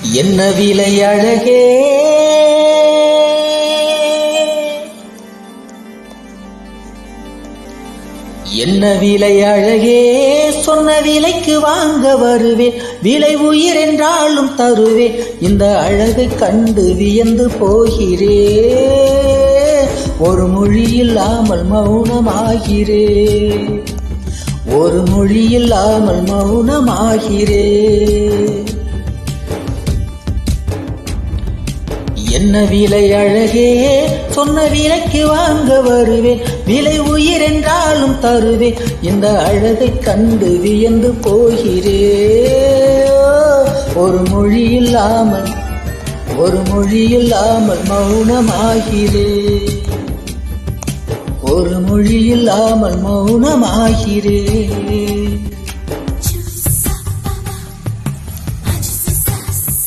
என்ன விலை அழகே, என்ன விலை அழகே, சொன்ன விலைக்கு வாங்க வருவேன், விலை உயிர் என்றாலும் தருவேன், இந்த அழகை கண்டு வியந்து போகிறே, ஒரு மொழி இல்லாமல் மௌனமாகிறே, ஒரு மொழி இல்லாமல் மௌனமாகிறே. என்ன விலை அழகே, சொன்ன விலைக்கு வாங்க வருவேன், விலை உயிர் என்றாலும் தருவேன், இந்த அழகை கண்டு வியந்து போகிறே, ஒரு மொழி இல்லாமல், ஒரு மொழி இல்லாமல் மௌனமாகிறே, ஒரு மொழி இல்லாமல் மௌனமாகிறே.